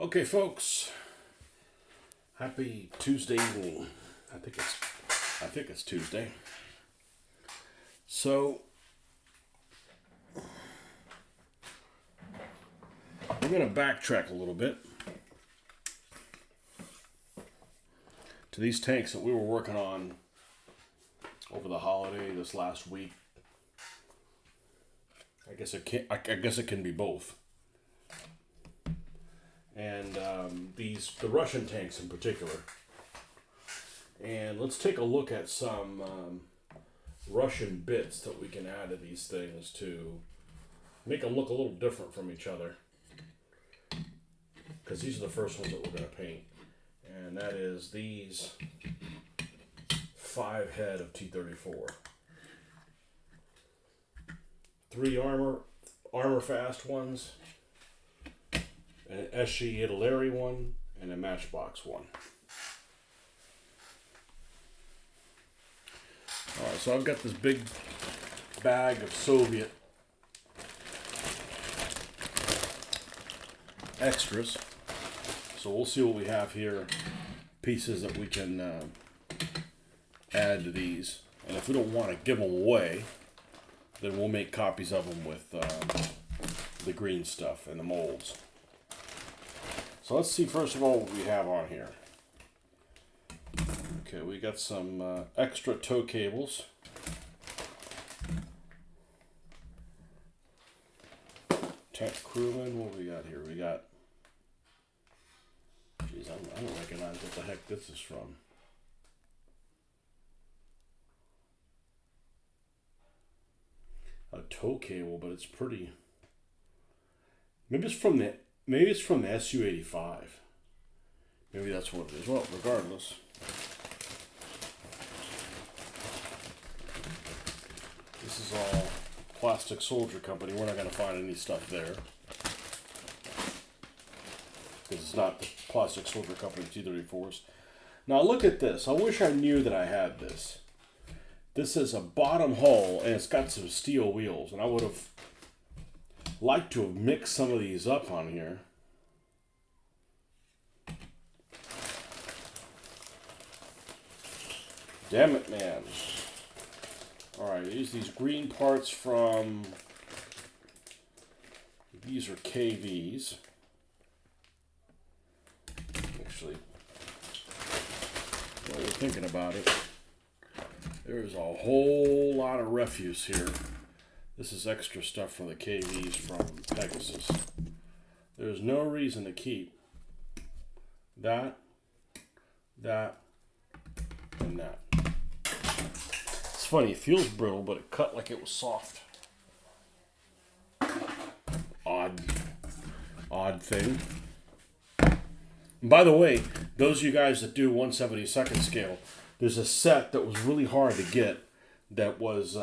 Okay, folks. Happy Tuesday evening. I think it's Tuesday. So we're going to backtrack a little bit to these tanks that we were working on over the holiday this last week. I guess it can be both. And the Russian tanks in particular. And let's take a look at some Russian bits that we can add to these things to make them look a little different from each other. Because these are the first ones that we're going to paint. And that is these 5 head of T-34. 3 armor fast ones, an SG-Italeri one, and a Matchbox one. Alright, so I've got this big bag of Soviet extras. So we'll see what we have here. Pieces that we can add to these. And if we don't want to give them away, then we'll make copies of them with the green stuff and the molds. So let's see first of all what we have on here. Okay, we got some extra tow cables. Tank crewman, what we got here? We got, geez, I don't recognize what the heck this is from. A tow cable, but it's pretty. Maybe it's from the SU-85. Maybe that's what it is. Well, regardless. This is all Plastic Soldier Company. We're not going to find any stuff there. Because it's not the Plastic Soldier Company T-34s. Now look at this. I wish I knew that I had this. This is a bottom hull, and it's got some steel wheels. And I would have liked to have mixed some of these up on here. Damn it, man. Alright, these green parts from... These are KVs. Actually, while we're thinking about it, there's a whole lot of refuse here. This is extra stuff from the KVs from Pegasus. There's no reason to keep that, and that. It's funny, it feels brittle, but it cut like it was soft. Odd thing. And by the way, those of you guys that do 1/72 scale, there's a set that was really hard to get that was,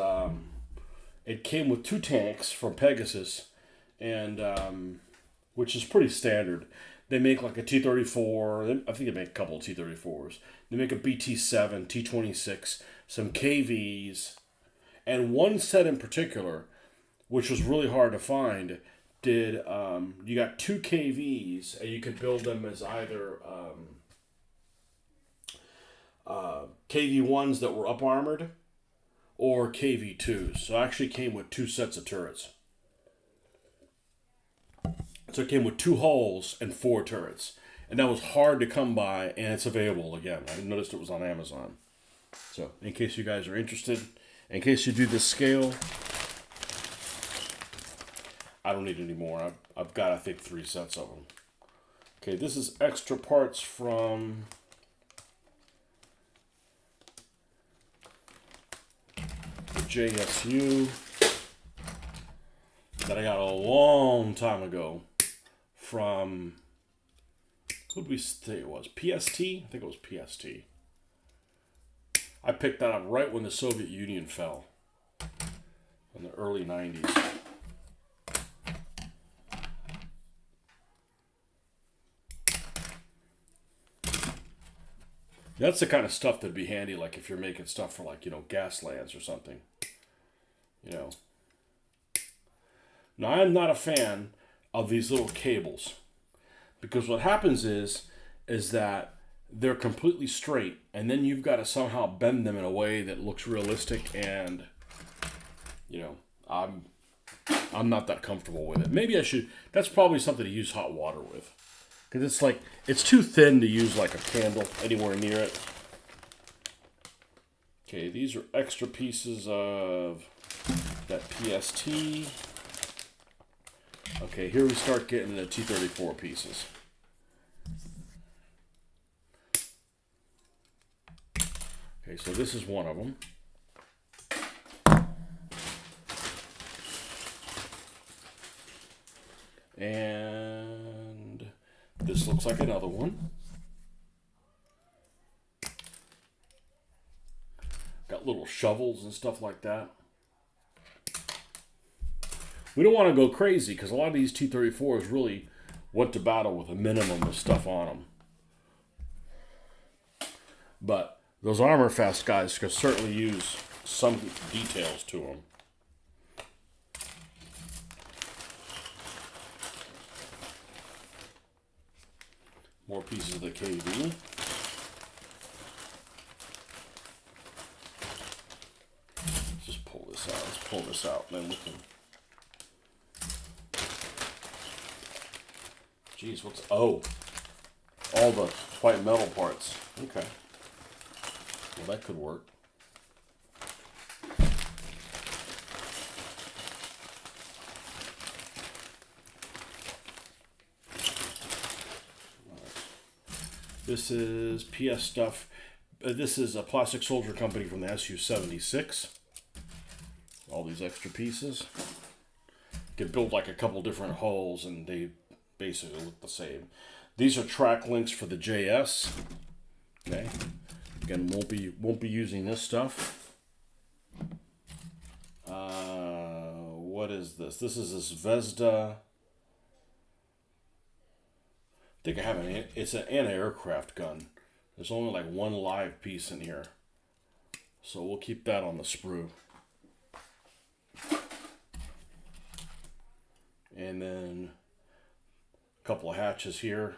it came with 2 tanks from Pegasus, and which is pretty standard. They make like a T-34, I think they make a couple of T-34s. They make a BT-7, T-26, some KVs, and one set in particular, which was really hard to find, did, you got 2 KVs, and you could build them as either KV-1s that were up-armored, or KV-2s. So it actually came with 2 sets of turrets. So it came with 2 hulls and 4 turrets. And that was hard to come by, and it's available again. I noticed it was on Amazon. So, in case you guys are interested, in case you do this scale, I don't need any more. I've got, I think, 3 sets of them. Okay, this is extra parts from the JSU that I got a long time ago from, who did we say it was? PST? I think it was PST. I picked that up right when the Soviet Union fell in the early 90s. That's the kind of stuff that'd be handy, like if you're making stuff for, like, gas lands or something. Now, I'm not a fan of these little cables. Because what happens is that they're completely straight, and then you've got to somehow bend them in a way that looks realistic, and you know, I'm not that comfortable with it. Maybe I should. That's probably something to use hot water with, because it's like it's too thin to use like a candle anywhere near it. Okay, these are extra pieces of that PST. Okay, here we start getting the T34 pieces. Okay, so this is one of them. And this looks like another one. Got little shovels and stuff like that. We don't want to go crazy because a lot of these T-34s really went to battle with a minimum of stuff on them. But those Armor Fest guys could certainly use some details to them. More pieces of the KV. Let's just pull this out. Let's pull this out, and then we can. Geez, what's all the white metal parts? Okay, well that could work. This is PS stuff. This is a Plastic Soldier company from the SU-76. All these extra pieces. You can build like a couple different hulls and they basically look the same. These are track links for the JS. Okay. Again, won't be using this stuff. What is this? This is this Zvezda. I think I have it's an anti-aircraft gun. There's only like one live piece in here. So we'll keep that on the sprue. And then a couple of hatches here.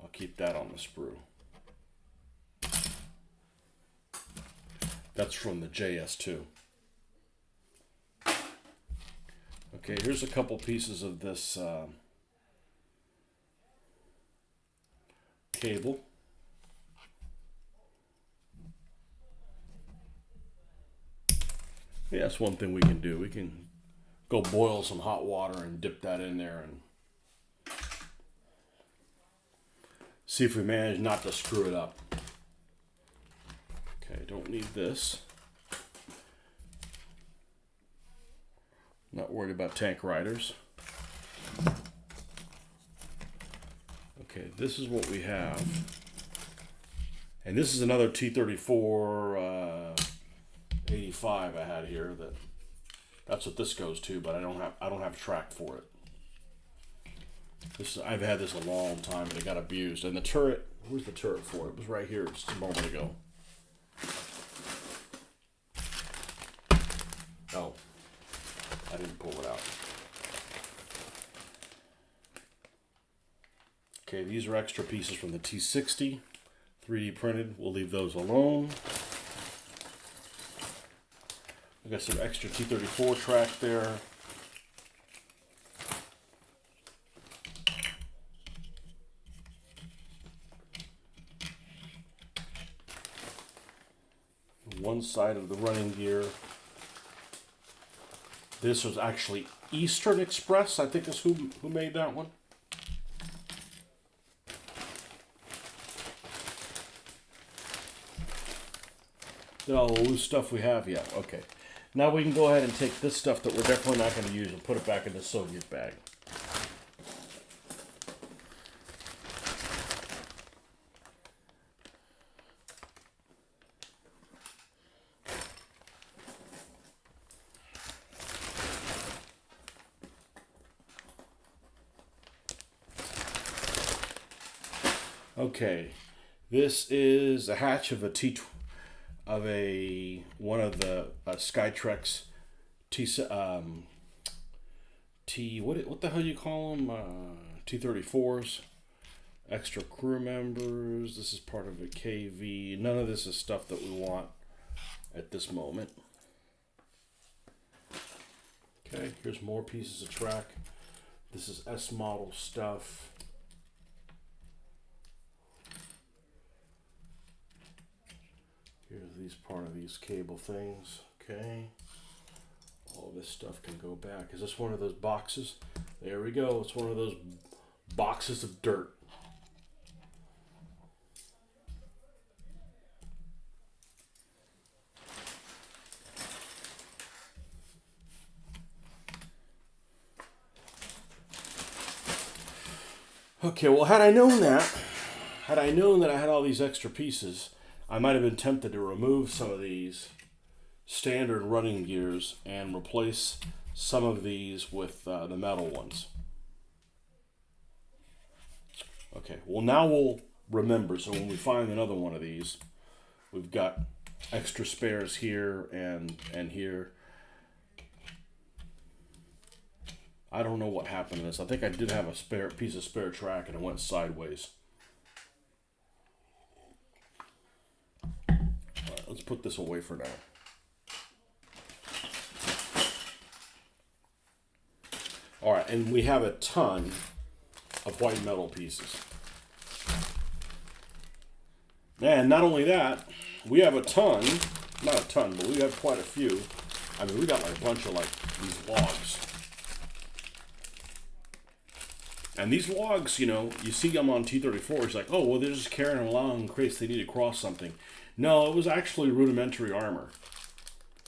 I'll keep that on the sprue. That's from the JS2. Okay, here's a couple pieces of this cable. Yeah, that's one thing we can do. We can go boil some hot water and dip that in there and see if we manage not to screw it up. Okay, don't need this. Not worried about tank riders. Okay, this is what we have. And this is another T-34 85 I had here. That's what this goes to, but I don't have track for it. I've had this a long time, and it got abused. And the turret, where's the turret for it? It was right here just a moment ago. Oh, I didn't pull it out. Okay, these are extra pieces from the T60, 3D printed. We'll leave those alone. I got some extra T-34 track there. One side of the running gear. This was actually Eastern Express, I think is who made that one. All the loose stuff we have, yeah, okay. Now we can go ahead and take this stuff that we're definitely not going to use and put it back in the Soviet bag. Okay, this is a hatch of one of the Skytrex what the hell do you call them? T-34s, extra crew members. This is part of a KV. None of this is stuff that we want at this moment. Okay, here's more pieces of track. This is S model stuff. Here's these part of these cable things. Okay. All this stuff can go back. Is this one of those boxes? There we go. It's one of those boxes of dirt. Okay, well, had I known that I had all these extra pieces, I might have been tempted to remove some of these standard running gears and replace some of these with the metal ones. Okay, well, now we'll remember. So when we find another one of these, we've got extra spares here and here. I don't know what happened to this. I think I did have a spare piece of spare track and it went sideways. All right, let's put this away for now. All right, and we have a ton of white metal pieces. And not only that, we have a ton, not a ton, but we have quite a few. I mean, we got like a bunch of like these logs. And these logs, you know, you see them on T-34s, like, oh, well, they're just carrying them along in case they need to cross something. No, it was actually rudimentary armor.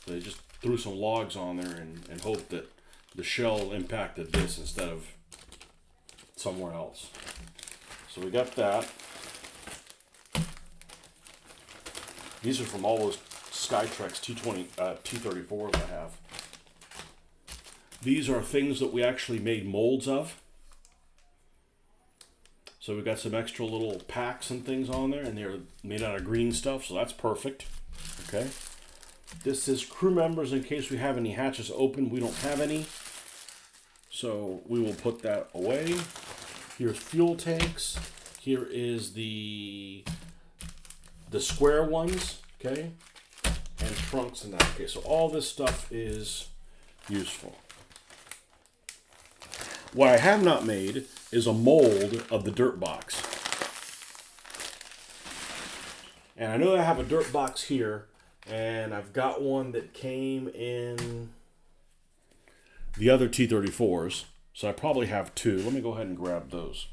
They just threw some logs on there and hoped that the shell impacted this instead of somewhere else. So we got that. These are from all those Skytrex T-34s I have. These are things that we actually made molds of. So we've got some extra little packs and things on there, and they're made out of green stuff, so that's perfect. Okay. This is crew members in case we have any hatches open. We don't have any, so we will put that away. Here's fuel tanks. Here is the square ones, okay, and trunks and that. Okay, so all this stuff is useful. What I have not made is a mold of the dirt box. And I know I have a dirt box here, and I've got one that came in the other T-34s, so I probably have two. Let me go ahead and grab those.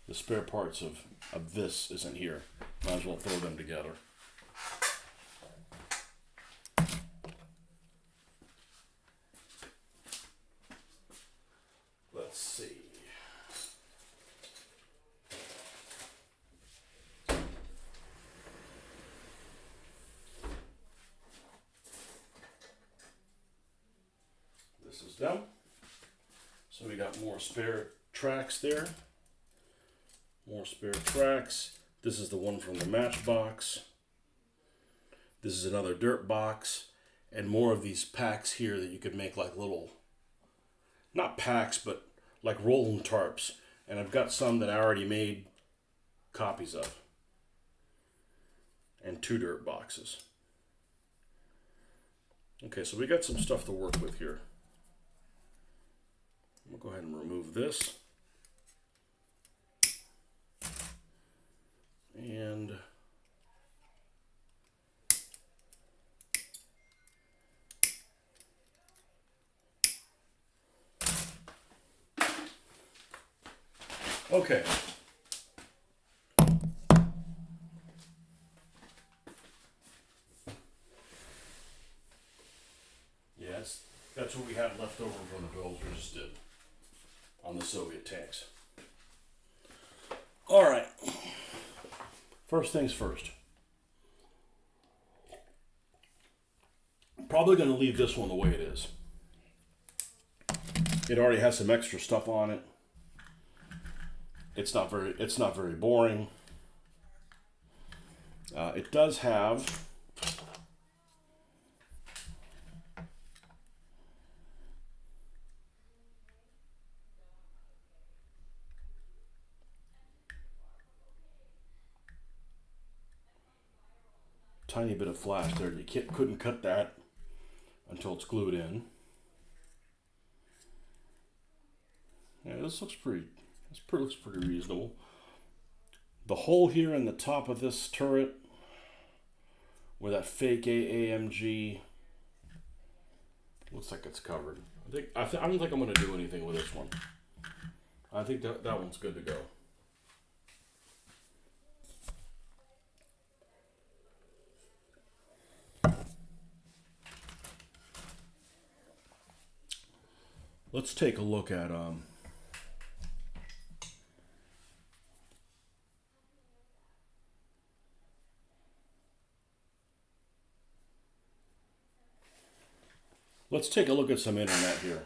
The spare parts of this isn't here. Might as well throw them together. Let's see. This is them. So we got more spare tracks there. More spare tracks. This is the one from the Matchbox. This is another dirt box. And more of these packs here that you could make like little, not packs, but like rolling tarps. And I've got some that I already made copies of. And two dirt boxes. Okay, so we got some stuff to work with here. We'll go ahead and remove this. And okay. Yes, that's what we had left over from the builds we just did on the Soviet tanks. All right. First things first. I'm probably going to leave this one the way it is. It already has some extra stuff on it. It's not very boring. It does have tiny bit of flash there. You couldn't cut that until it's glued in. Yeah, this looks pretty. Looks pretty reasonable. The hole here in the top of this turret, where that fake AMG looks like it's covered. I don't think I'm going to do anything with this one. I think that one's good to go. Let's take a look at let's take a look at some internet here.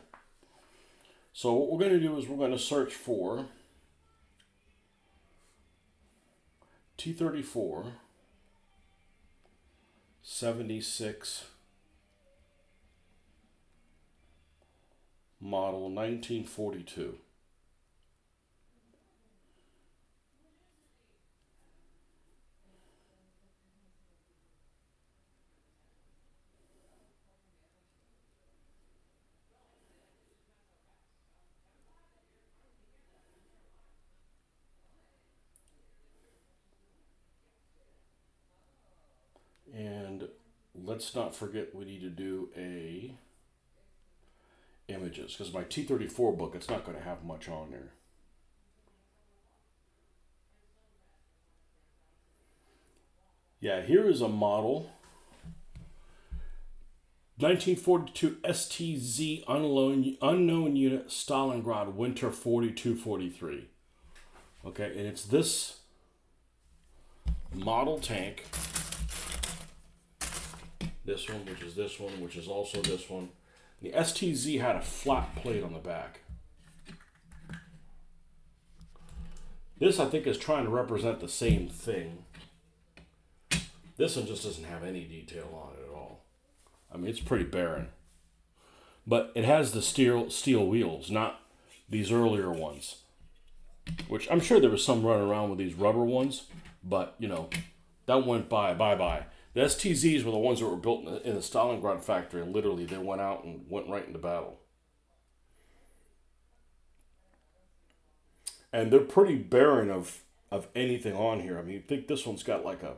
So what we're going to do is we're going to search for T-34 76 model 1942. And let's not forget we need to do images, because my T-34 book, it's not going to have much on there. Yeah, here is a model. 1942 STZ unknown unit Stalingrad Winter 42-43. Okay, and it's this model tank. This one, which is this one, which is also this one. The STZ had a flat plate on the back. This, I think, is trying to represent the same thing. This one just doesn't have any detail on it at all. I mean, it's pretty barren. But it has the steel wheels, not these earlier ones. Which I'm sure there was some running around with these rubber ones, but, you know, that went bye-bye. The STZs were the ones that were built in the Stalingrad factory, and literally they went out and went right into battle. And they're pretty barren of anything on here. I mean, you think this one's got like a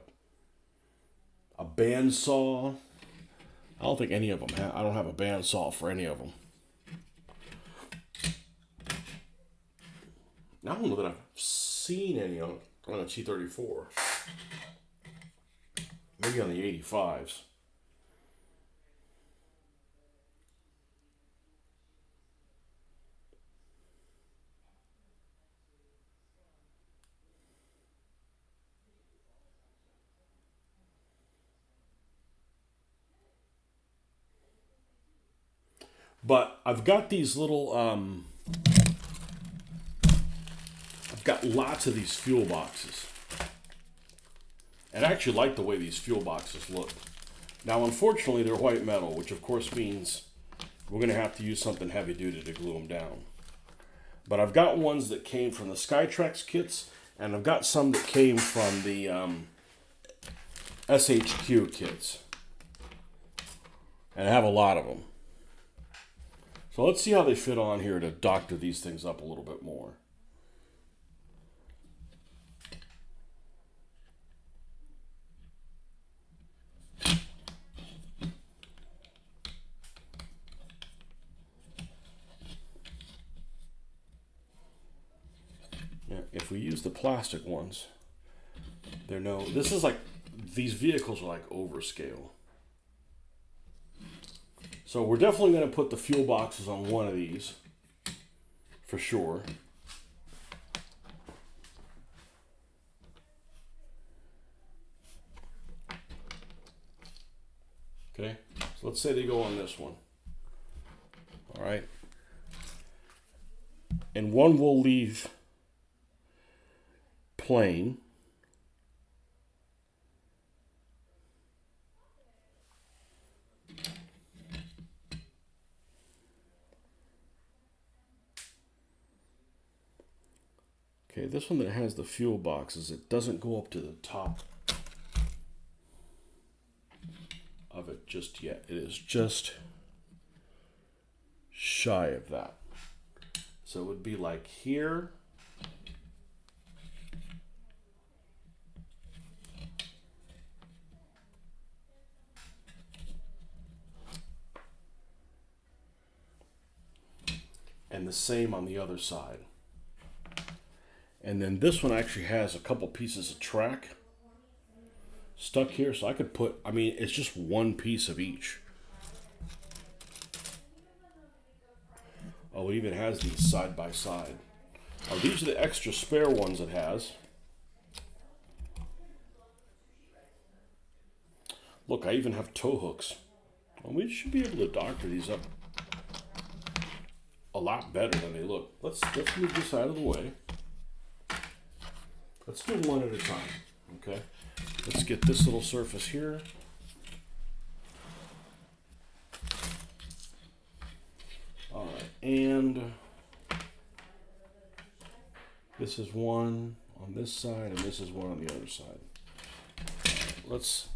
bandsaw. I don't think any of them have. I don't have a bandsaw for any of them. I don't know that I've seen any on a T-34. Maybe on the 85s. But I've got these little, I've got lots of these fuel boxes. And I actually like the way these fuel boxes look. Now, unfortunately, they're white metal, which of course means we're going to have to use something heavy duty to glue them down. But I've got ones that came from the Skytrex kits, and I've got some that came from the SHQ kits. And I have a lot of them. So let's see how they fit on here to doctor these things up a little bit more. If we use the plastic ones, this is like, these vehicles are like overscale. So we're definitely going to put the fuel boxes on one of these, for sure. Okay, so let's say they go on this one. All right. And one will leave plain. Okay, this one that has the fuel boxes, it doesn't go up to the top. just yet. It is just shy of that. So it would be like here. And the same on the other side. And then this one actually has a couple pieces of track stuck here, so I could put, I mean, it's just one piece of each. Oh, it even has these side by side. Oh, these are the extra spare ones it has. Look, I even have tow hooks. Well, we should be able to doctor these up a lot better than they look. Let's move this out of the way. Let's do one at a time, okay? Let's get this little surface here. All right, and this is one on this side, and this is one on the other side. Let's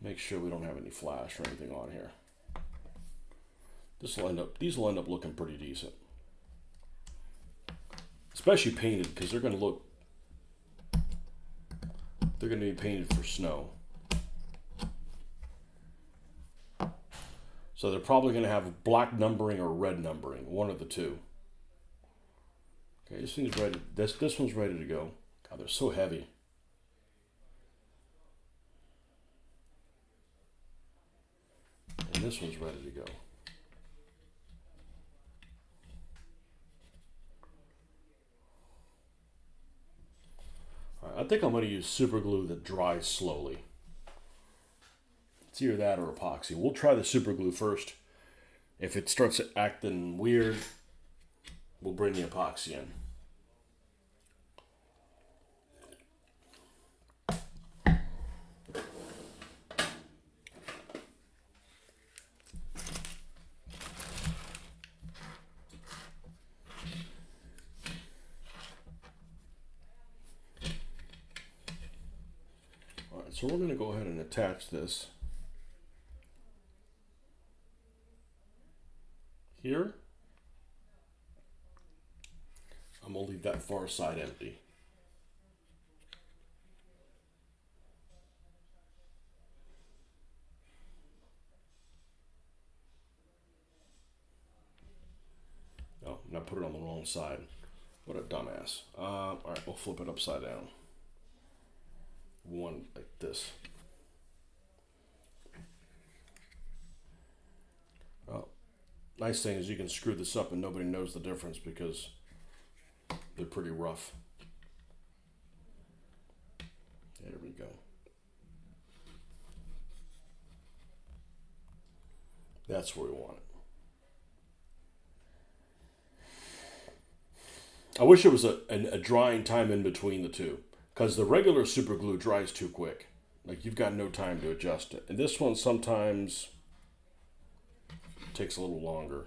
make sure we don't have any flash or anything on here. These will end up looking pretty decent, especially painted, because they're going to be painted for snow. So they're probably going to have black numbering or red numbering, one of the two. Okay, this thing's ready. This one's ready to go. God, they're so heavy. And this one's ready to go. All right, I think I'm going to use super glue that dries slowly. It's either that or epoxy. We'll try the super glue first. If it starts acting weird, we'll bring the epoxy in. All right, so we're going to go ahead and attach this here. I'm going to leave that far side empty. Oh, and I put it on the wrong side. What a dumbass. All right, we'll flip it upside down. One like this. Well, nice thing is you can screw this up and nobody knows the difference because they're pretty rough. There we go. That's where we want it. I wish there was a drying time in between the two, because the regular super glue dries too quick. Like, you've got no time to adjust it. And this one sometimes takes a little longer.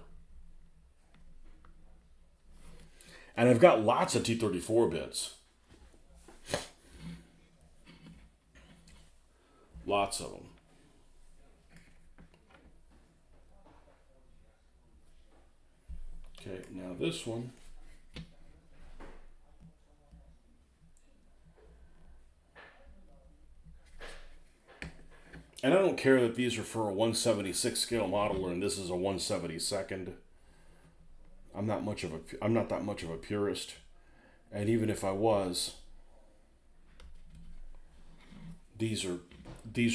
And I've got lots of T34 bits. Lots of them. Okay, now this one. And I don't care that these are for a 176 scale model and this is a 172nd. I'm not that much of a purist. And even if I was, these are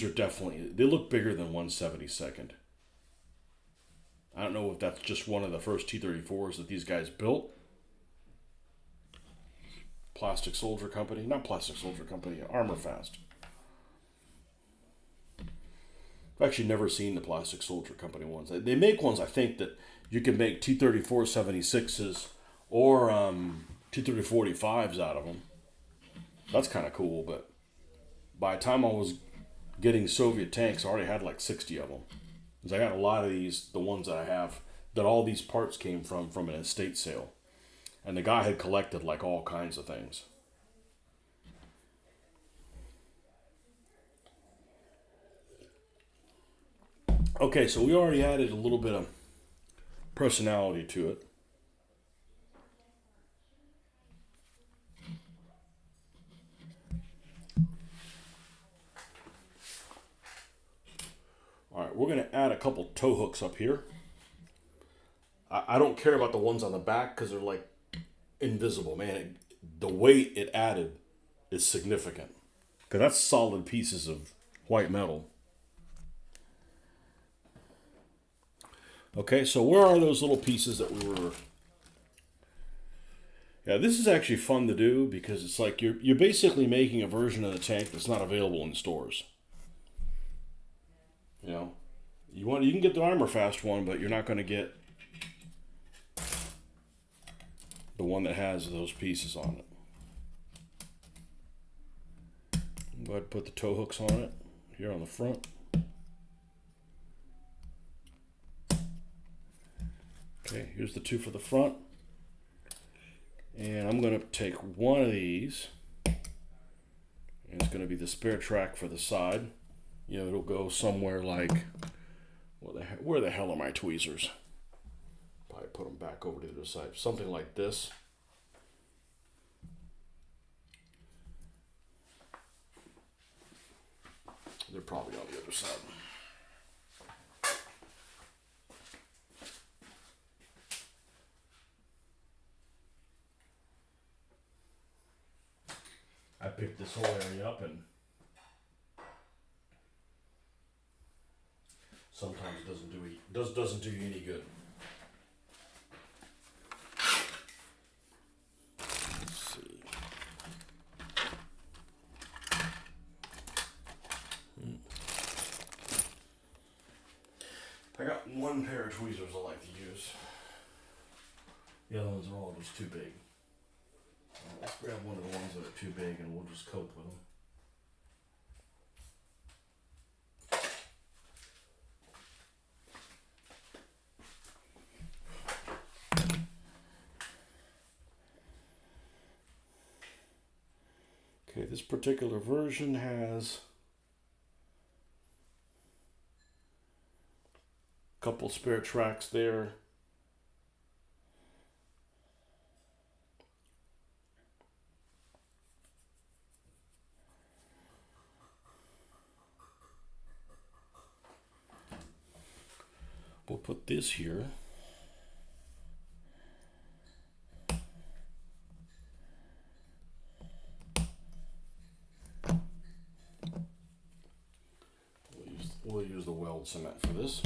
definitely, they look bigger than 172nd. I don't know if that's just one of the first T34s that these guys built. Plastic Soldier Company, not Plastic Soldier Company, Armor Fast. I've actually never seen the Plastic Soldier Company ones. They make ones, I think, that you can make T-34 76s or T-30 out of them. That's kind of cool, but by the time I was getting Soviet tanks, I already had like 60 of them. Because I got a lot of these, the ones that I have, that all these parts came from an estate sale. And the guy had collected like all kinds of things. Okay, so we already added a little bit of personality to it. All right, we're going to add a couple toe hooks up here. I don't care about the ones on the back because they're like invisible, man. The weight it added is significant because that's solid pieces of white metal. Okay, so where are those little pieces that we were? Yeah, this is actually fun to do because it's like you're basically making a version of the tank that's not available in stores. You know, you can get the Armor Fast one, but you're not going to get the one that has those pieces on it. Go ahead and put the toe hooks on it here on the front. Okay, here's the two for the front. And I'm going to take one of these, and it's going to be the spare track for the side. You know, it'll go somewhere like, where the hell are my tweezers? Probably put them back over to the other side. Something like this. They're probably on the other side. I picked this whole area up and sometimes it doesn't do you any good. Let's see. I got one pair of tweezers I like to use. The other ones are all just too big. Let's grab one of the ones that are too big and we'll just cope with them. Okay, this particular version has a couple spare tracks there. We'll put this here. We'll use the weld cement for this.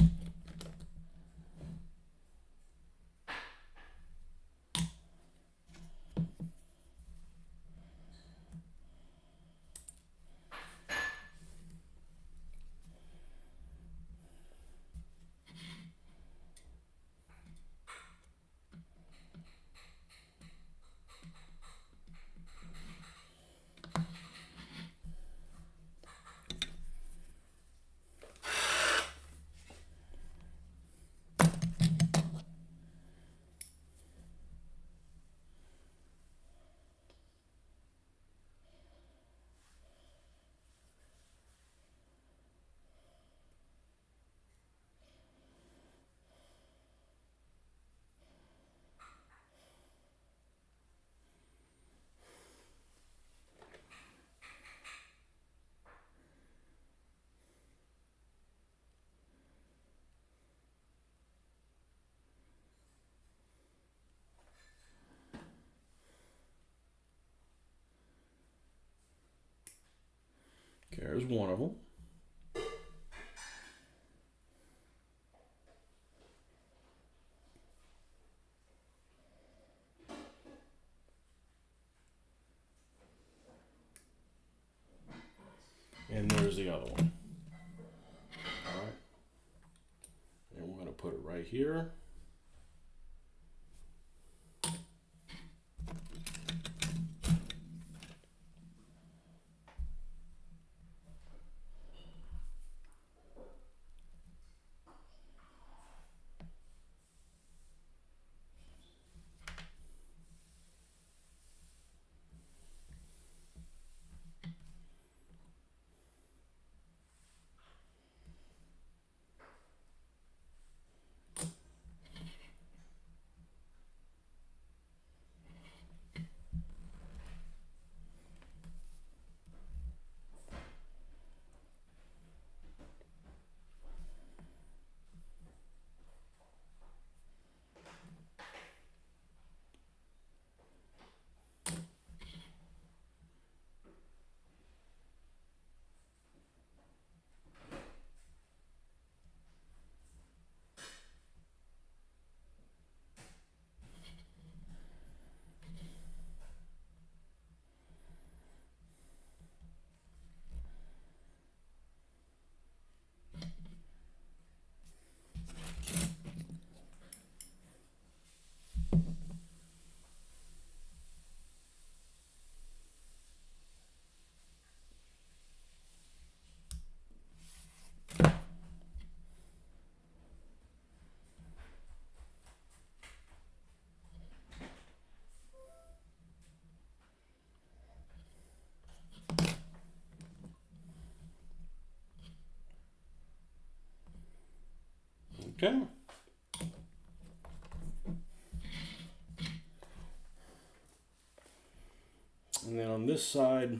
Okay, there's one of them. And there's the other one. All right. And we're going to put it right here. Okay. And then on this side,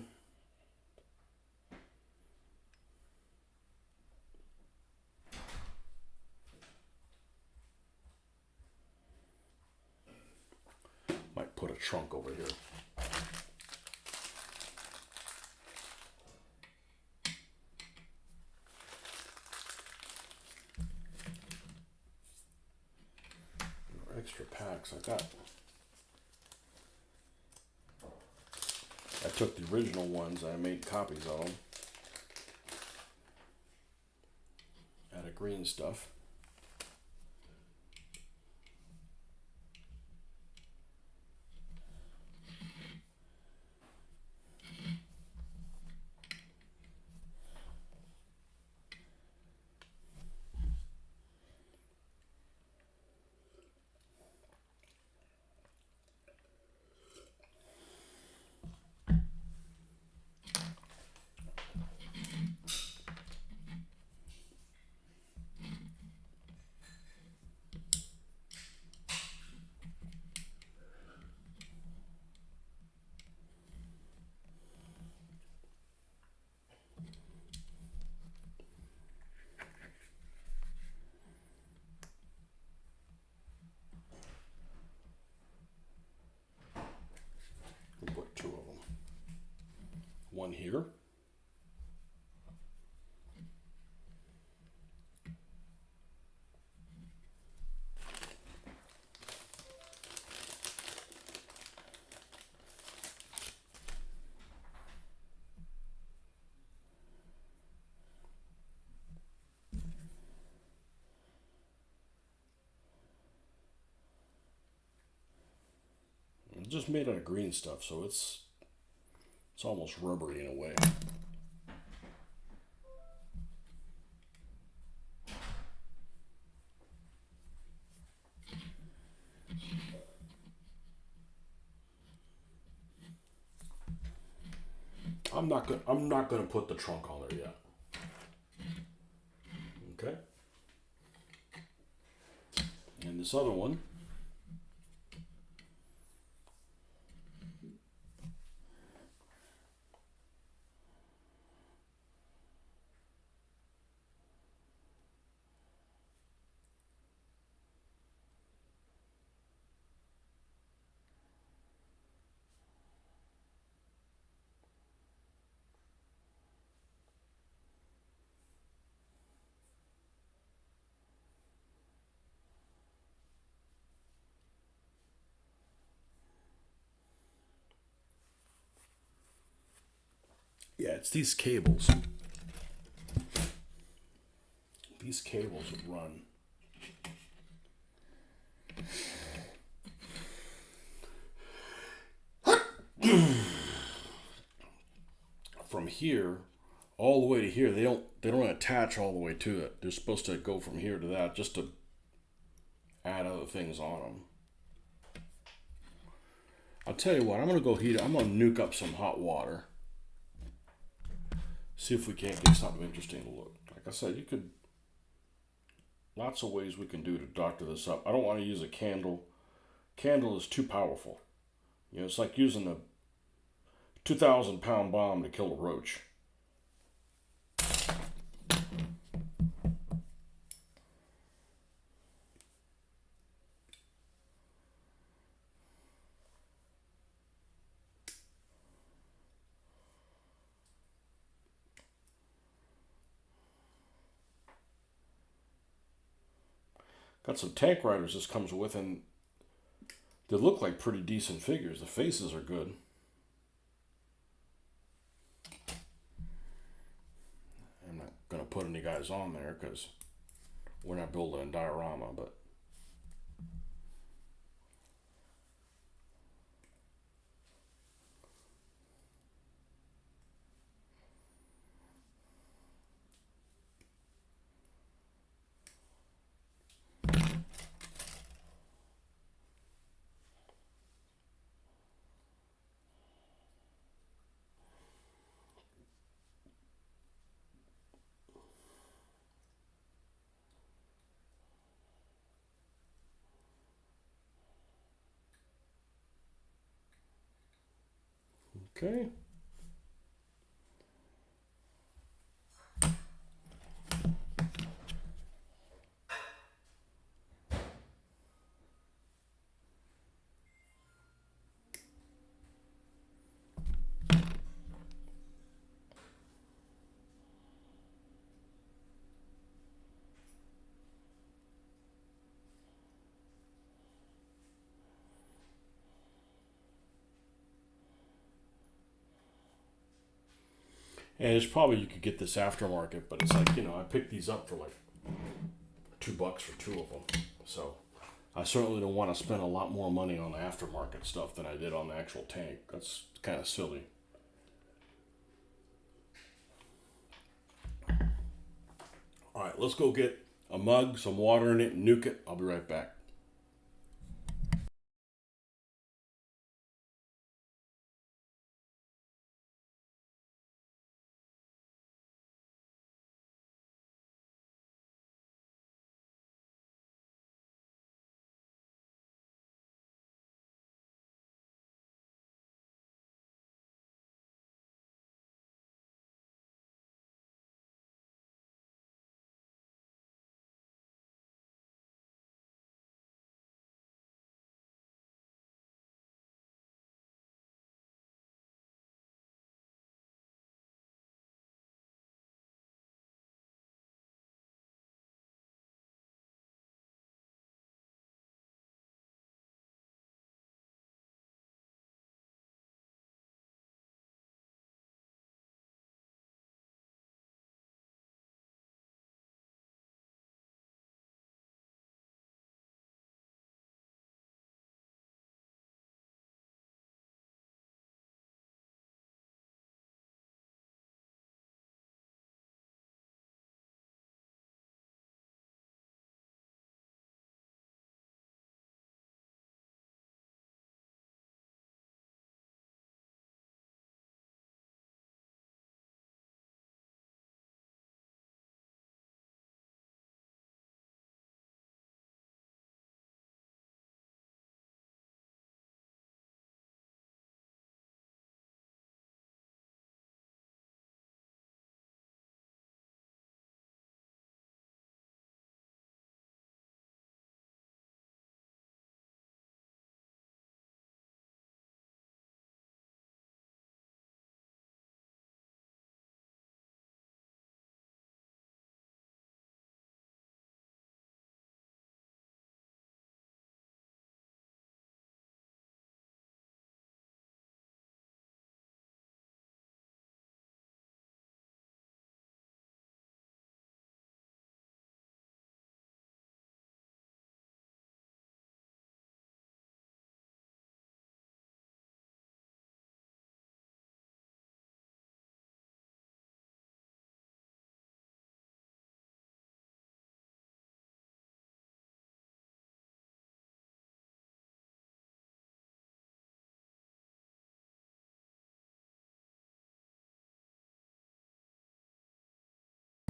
might put a trunk over here. Extra packs I got. I took the original ones, I made copies of them. Out of green stuff. We'll put two of them. One here. It's just made out of green stuff, so it's almost rubbery in a way. I'm not gonna put the trunk on there yet. Okay. And this other one, yeah, it's these cables. These cables would run from here all the way to here. They don't attach all the way to it. They're supposed to go from here to that just to add other things on them. I'll tell you what, I'm gonna nuke up some hot water. See if we can't get something interesting to look. Like I said, lots of ways we can do to doctor this up. I don't want to use a candle. Candle is too powerful. You know, it's like using a 2,000-pound bomb to kill a roach. Got some tank riders this comes with, and they look like pretty decent figures. The faces are good. I'm not going to put any guys on there because we're not building a diorama, but Okay. And it's probably you could get this aftermarket, but it's like, I picked these up for like $2 for two of them. So I certainly don't want to spend a lot more money on the aftermarket stuff than I did on the actual tank. That's kind of silly. All right, let's go get a mug, some water in it, and nuke it. I'll be right back.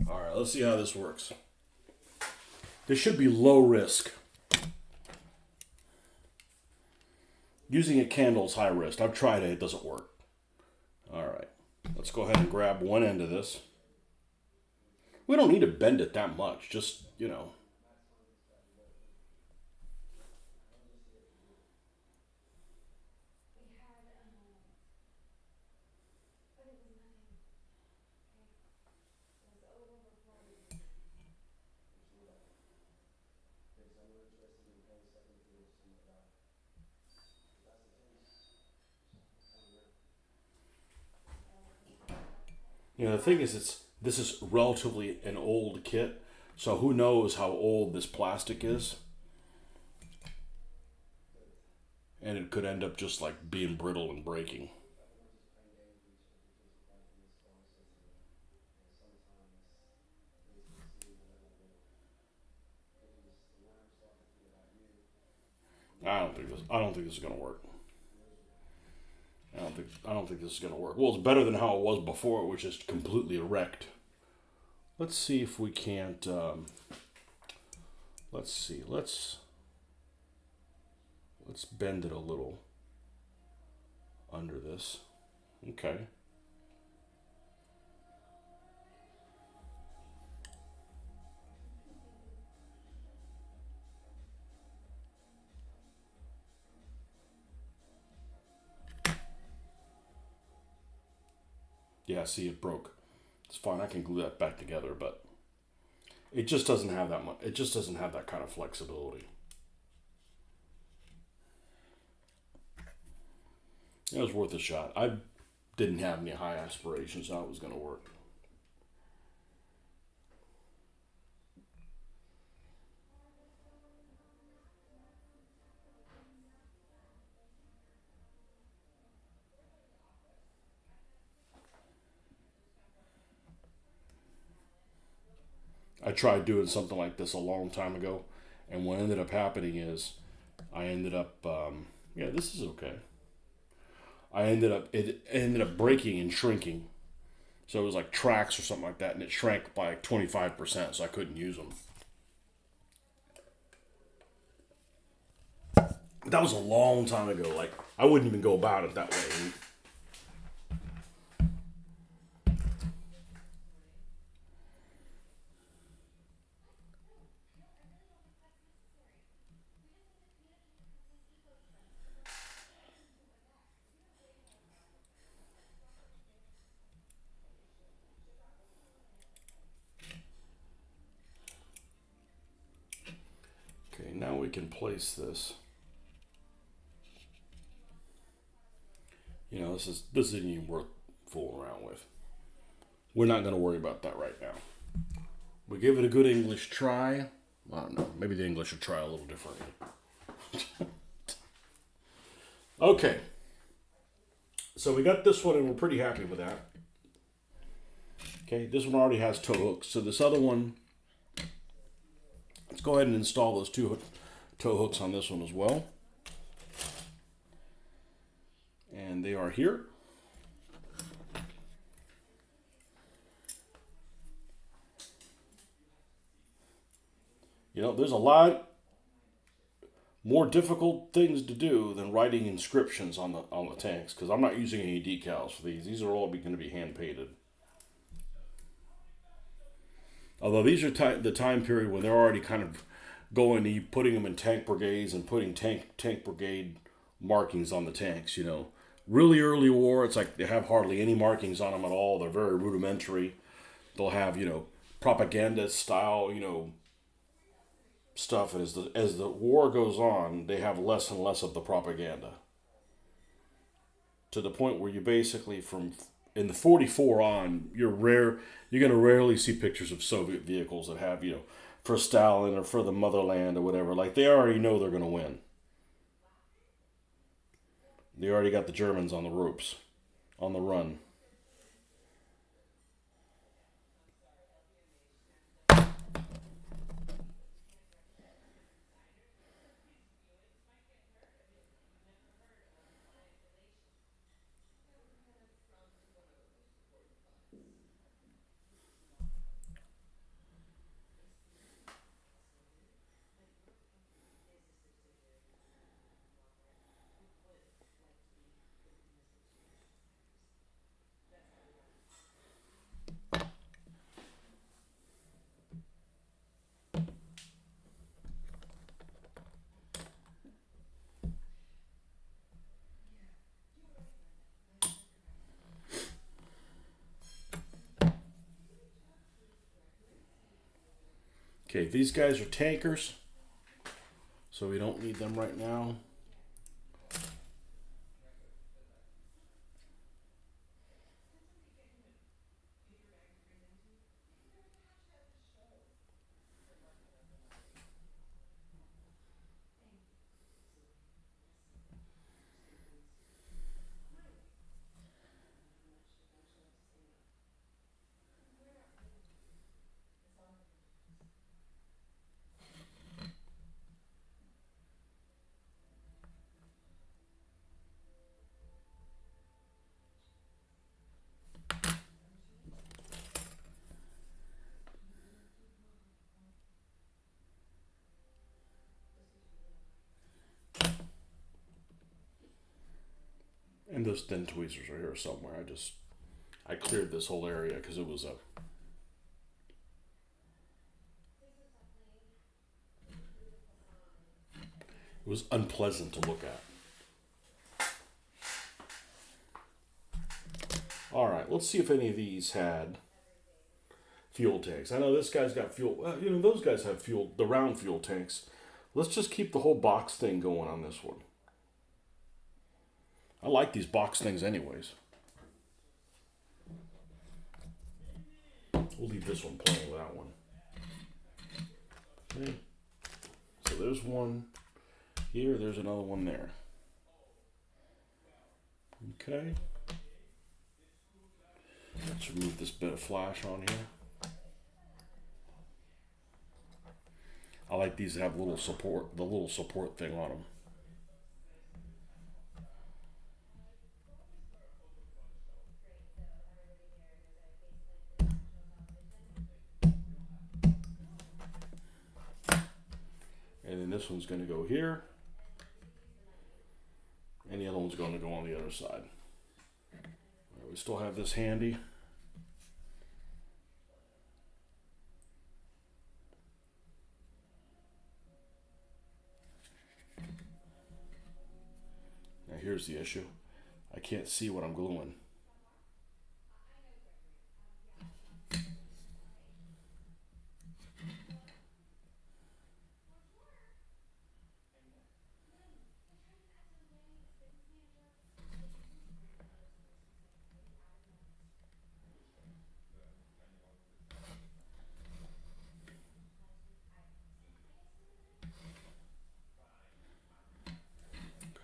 All right, let's see how this works. This should be low risk. Using a candle is high risk. I've tried it, it doesn't work. All right, let's go ahead and grab one end of this. We don't need to bend it that much, just. The thing is, this is relatively an old kit, so who knows how old this plastic is, and it could end up just like being brittle and breaking. I don't think this is gonna work. I don't think this is gonna work. Well, it's better than how it was before, which is completely erect. Let's see if we can't. Let's see. Let's bend it a little under this. Okay. Yeah, see, it broke. It's fine. I can glue that back together, but it just doesn't have that much. It just doesn't have that kind of flexibility. It was worth a shot. I didn't have any high aspirations how it was going to work. I tried doing something like this a long time ago, and what ended up happening is I ended up, yeah, this is okay. It ended up breaking and shrinking. So it was like tracks or something like that, and it shrank by like 25%, so I couldn't use them. That was a long time ago. Like, I wouldn't even go about it that way. Okay, now we can place this. This isn't even worth fooling around with. We're not going to worry about that right now. We give it a good English try. I don't know. Maybe the English will try a little differently. Okay, so we got this one, and we're pretty happy with that. Okay, this one already has toe hooks. So this other one, let's go ahead and install those two toe hooks on this one as well. And they are here. There's a lot more difficult things to do than writing inscriptions on the tanks, because I'm not using any decals for these. These are all going to be hand painted. Although these are the time period when they're already kind of going to putting them in tank brigades and putting tank brigade markings on the tanks. Really early war, it's like they have hardly any markings on them at all. They're very rudimentary. They'll have propaganda style stuff, and as the war goes on, they have less and less of the propaganda, to the point where you basically, from in the 44 on, you're going to rarely see pictures of Soviet vehicles that have for Stalin or for the motherland or whatever. Like, they already know they're going to win. They already got the Germans on the ropes, on the run. Okay, these guys are tankers, so we don't need them right now. And those thin tweezers are here somewhere. I cleared this whole area because it was unpleasant to look at. All right, let's see if any of these had fuel tanks. I know this guy's got fuel. Those guys have fuel, the round fuel tanks. Let's just keep the whole box thing going on this one. I like these box things anyways. We'll leave this one playing with that one. Okay. So there's one here. There's another one there. Okay. Let's remove this bit of flash on here. I like these to have the little support thing on them. And then this one's going to go here. And the other one's going to go on the other side. Right, we still have this handy. Now here's the issue. I can't see what I'm gluing.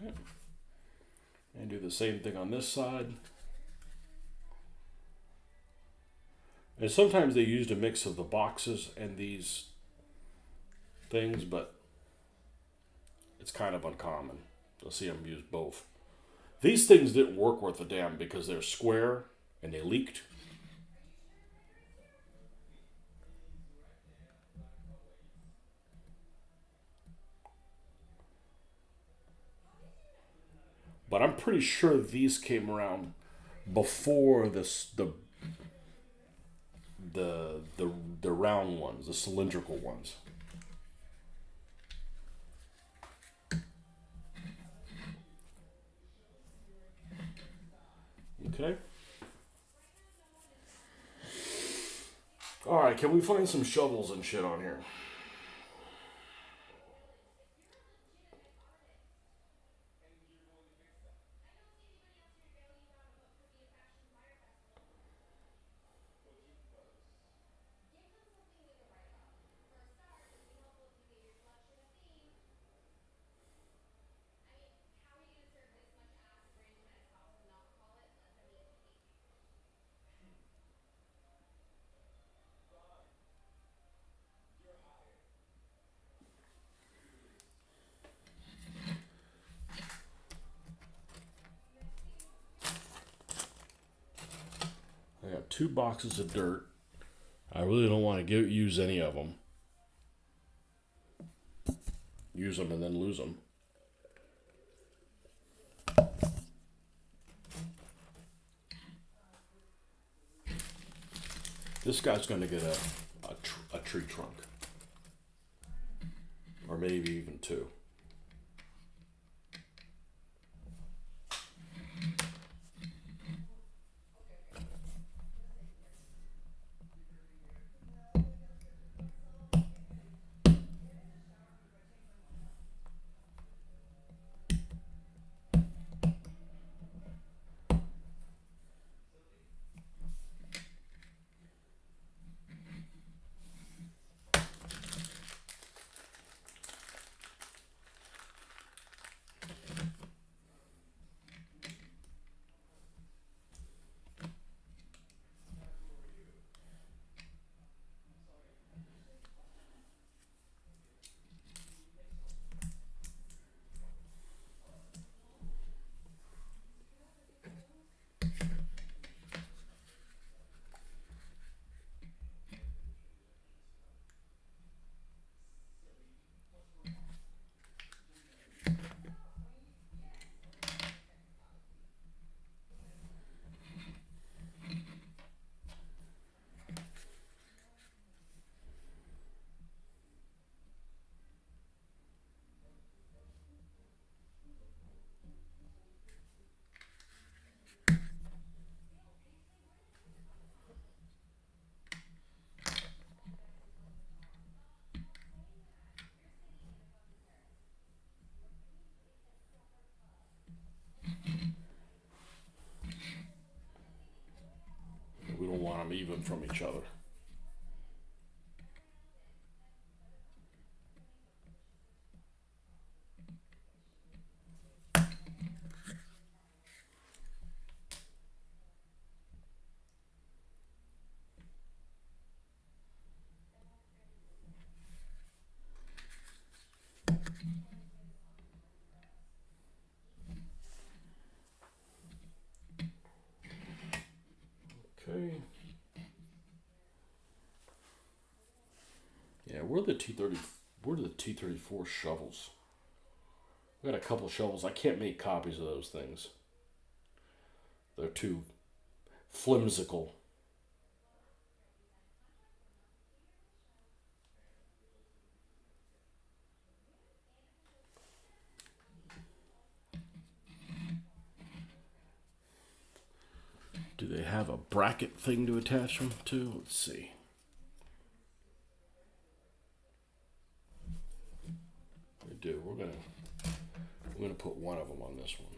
Okay. And do the same thing on this side. And sometimes they used a mix of the boxes and these things, but it's kind of uncommon. You'll see them use both. These things didn't work worth a damn because they're square and they leaked. But I'm pretty sure these came around before the round ones, the cylindrical ones. Okay. All right, can we find some shovels and shit on here? I got 2 boxes of dirt. I really don't want to use any of them. Use them and then lose them. This guy's going to get a tree trunk. Or maybe even 2. even from each other. Okay. Yeah, where are the T34 shovels? We got a couple shovels. I can't make copies of those things. They're too flimsical. Do they have a bracket thing to attach them to? Let's see. They do. We're gonna put one of them on this one.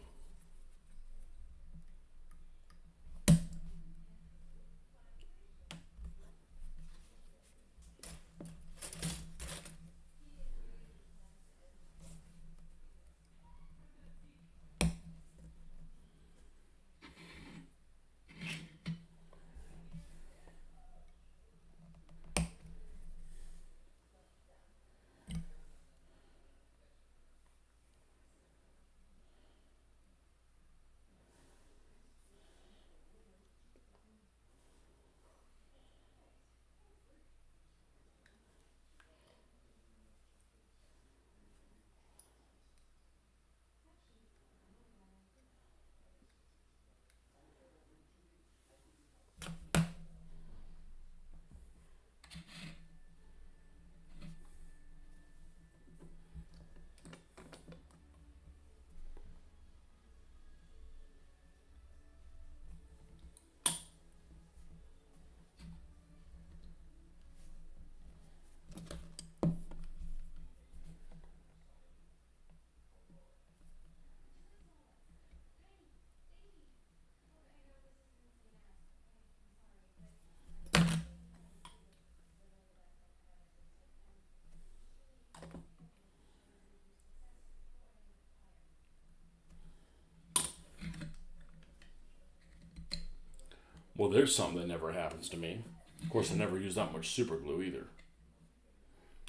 Well, there's something that never happens to me. Of course, I never use that much super glue either.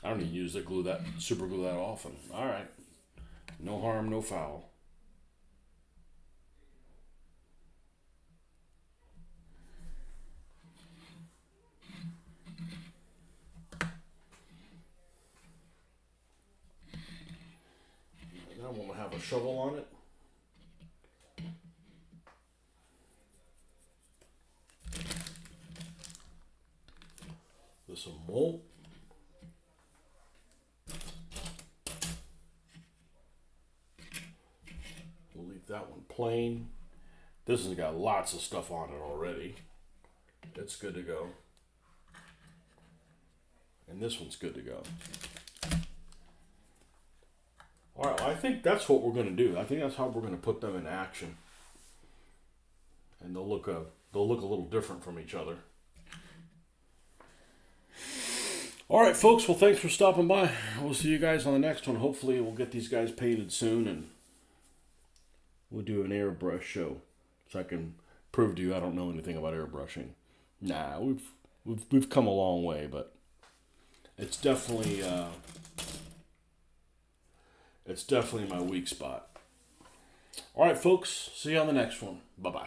I don't even use the super glue that often. All right, no harm, no foul. Now I'm gonna have a shovel on it. With some wool. We'll leave that one plain. This has got lots of stuff on it already. It's good to go. And this one's good to go. All right, well, I think that's what we're going to do. I think that's how we're going to put them in action. And they'll look a little different from each other. All right, folks. Well, thanks for stopping by. We'll see you guys on the next one. Hopefully, we'll get these guys painted soon, and we'll do an airbrush show, so I can prove to you I don't know anything about airbrushing. Nah, we've come a long way, but it's definitely my weak spot. All right, folks. See you on the next one. Bye bye.